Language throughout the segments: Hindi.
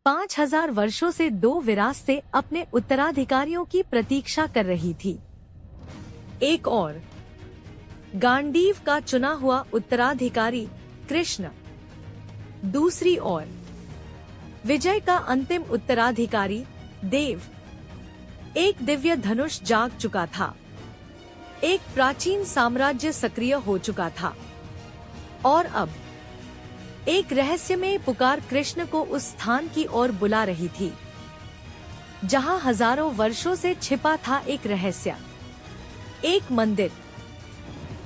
5000 वर्षों से दो विरासतें अपने उत्तराधिकारियों की प्रतीक्षा कर रही थी। एक और गांडीव का चुना हुआ उत्तराधिकारी कृष्ण, दूसरी ओर विजय का अंतिम उत्तराधिकारी देव। एक दिव्य धनुष जाग चुका था, एक प्राचीन साम्राज्य सक्रिय हो चुका था और अब एक रहस्यमय पुकार कृष्ण को उस स्थान की ओर बुला रही थी जहां हजारों वर्षों से छिपा था एक रहस्य, एक मंदिर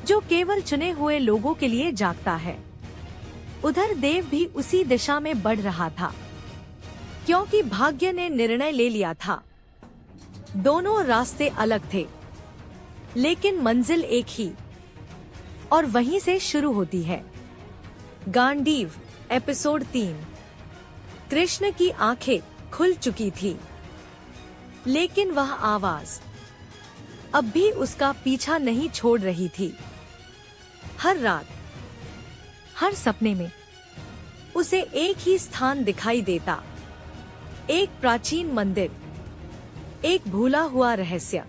जो केवल चुने हुए लोगों के लिए जागता है। उधर देव भी उसी दिशा में बढ़ रहा था, क्योंकि भाग्य ने निर्णय ले लिया था। दोनों रास्ते अलग थे, लेकिन मंजिल एक ही, और वहीं से शुरू होती है। गांडीव एपिसोड 3। कृष्ण की आंखें खुल चुकी थी, लेकिन वह आवाज अब भी उसका पीछा नहीं छोड़ रही थी। हर रात, हर सपने में उसे एक ही स्थान दिखाई देता, एक प्राचीन मंदिर, एक भूला हुआ रहस्य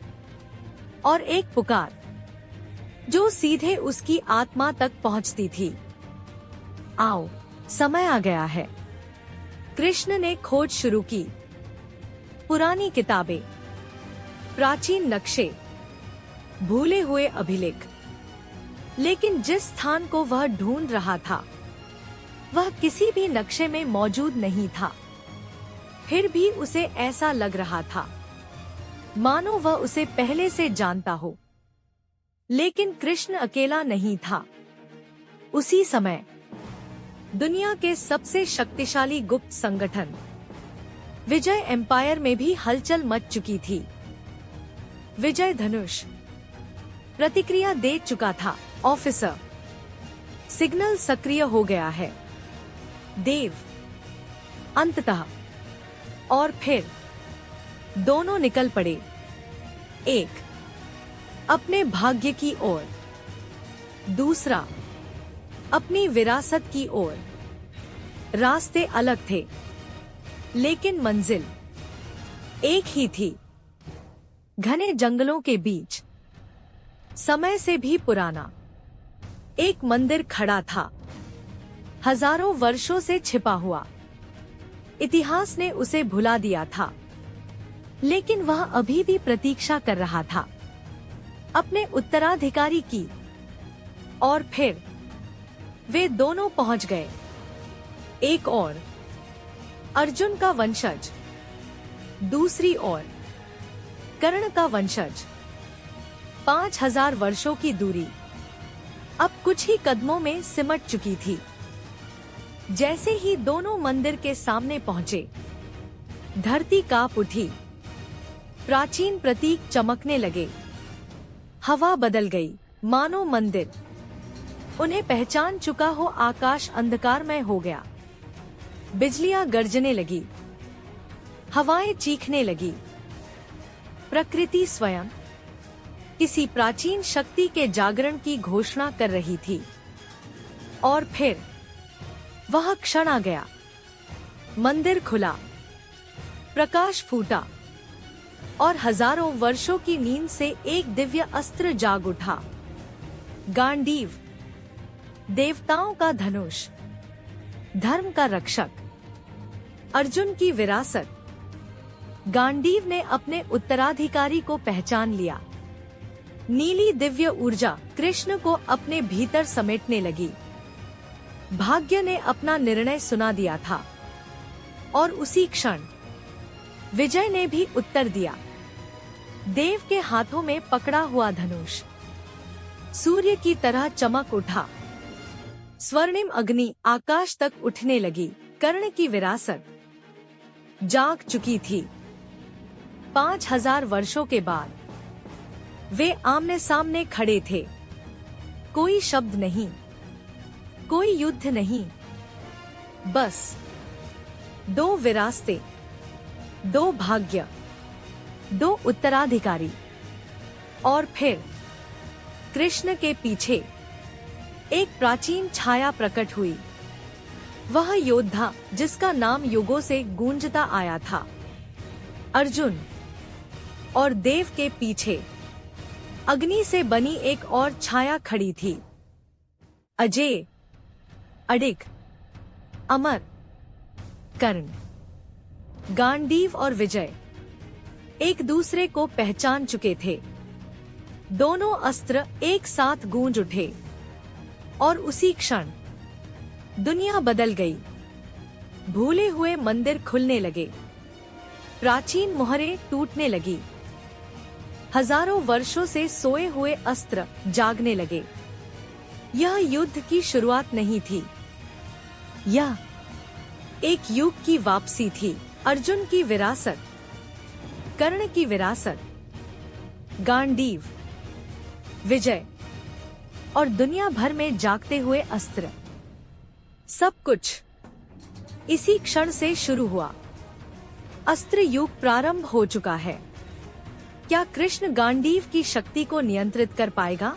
और एक पुकार जो सीधे उसकी आत्मा तक पहुंचती थी। आओ, समय आ गया है। कृष्ण ने खोज शुरू की। पुरानी किताबें, प्राचीन नक्शे, भूले हुए अभिलेख, लेकिन जिस स्थान को वह ढूंढ रहा था वह किसी भी नक्शे में मौजूद नहीं था। फिर भी उसे ऐसा लग रहा था मानो वह उसे पहले से जानता हो। लेकिन कृष्ण अकेला नहीं था। उसी समय दुनिया के सबसे शक्तिशाली गुप्त संगठन विजय एम्पायर में भी हलचल मच चुकी थी। विजय धनुष प्रतिक्रिया दे चुका था। ऑफिसर, सिग्नल सक्रिय हो गया है। देव अंततः, और फिर दोनों निकल पड़े, एक अपने भाग्य की ओर, दूसरा अपनी विरासत की ओर। रास्ते अलग थे, लेकिन मंजिल एक ही थी। घने जंगलों के बीच, समय से भी पुराना एक मंदिर खड़ा था, हजारों वर्षों से छिपा हुआ। इतिहास ने उसे भुला दिया था, लेकिन वह अभी भी प्रतीक्षा कर रहा था अपने उत्तराधिकारी की। और फिर वे दोनों पहुंच गए। एक और अर्जुन का वंशज, दूसरी ओर कर्ण का वंशज। 5000 वर्षों की दूरी अब कुछ ही कदमों में सिमट चुकी थी। जैसे ही दोनों मंदिर के सामने पहुंचे, धरती कांप उठी। प्राचीन प्रतीक चमकने लगे, हवा बदल गई, मानो मंदिर उन्हें पहचान चुका हो। आकाश अंधकारमय हो गया, बिजलियां गरजने लगी, हवाएं चीखने लगी। प्रकृति स्वयं किसी प्राचीन शक्ति के जागरण की घोषणा कर रही थी। और फिर वह क्षण आ गया। मंदिर खुला, प्रकाश फूटा, और हजारों वर्षों की नींद से एक दिव्य अस्त्र जाग उठा। गांडीव, देवताओं का धनुष, धर्म का रक्षक, अर्जुन की विरासत। गांडीव ने अपने उत्तराधिकारी को पहचान लिया। नीली दिव्य ऊर्जा कृष्ण को अपने भीतर समेटने लगी। भाग्य ने अपना निर्णय सुना दिया था, और उसी क्षण विजय ने भी उत्तर दिया। देव के हाथों में पकड़ा हुआ धनुष सूर्य की तरह चमक उठा। स्वर्णिम अग्नि आकाश तक उठने लगी। कर्ण की विरासत जाग चुकी थी। 5000 वर्षों के बाद वे आमने सामने खड़े थे। कोई शब्द नहीं, कोई युद्ध नहीं, बस दो विरासतें, दो भाग्य, दो उत्तराधिकारी। और फिर कृष्ण के पीछे एक प्राचीन छाया प्रकट हुई। वह योद्धा जिसका नाम युगों से गूंजता आया था। अर्जुन। और देव के पीछे अग्नि से बनी एक और छाया खड़ी थी। अजय, अडिग, अमर, कर्ण, गांडीव और विजय एक दूसरे को पहचान चुके थे। दोनों अस्त्र एक साथ गूंज उठे और उसी क्षण दुनिया बदल गई। भूले हुए मंदिर खुलने लगे, प्राचीन मोहरें टूटने लगी, हजारों वर्षों से सोए हुए अस्त्र जागने लगे। यह युद्ध की शुरुआत नहीं थी, यह एक युग की वापसी थी। अर्जुन की विरासत, कर्ण की विरासत, गांडीव, विजय और दुनिया भर में जागते हुए अस्त्र, सब कुछ इसी क्षण से शुरू हुआ। अस्त्र युग प्रारंभ हो चुका है। क्या कृष्ण गांडीव की शक्ति को नियंत्रित कर पाएगा?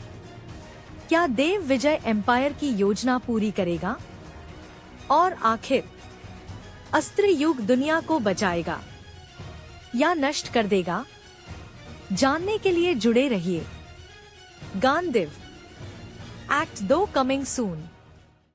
क्या देव विजय एम्पायर की योजना पूरी करेगा? और आखिर अस्त्र युग दुनिया को बचाएगा या नष्ट कर देगा? जानने के लिए जुड़े रहिए। गांडीव एक्ट 2 कमिंग सून।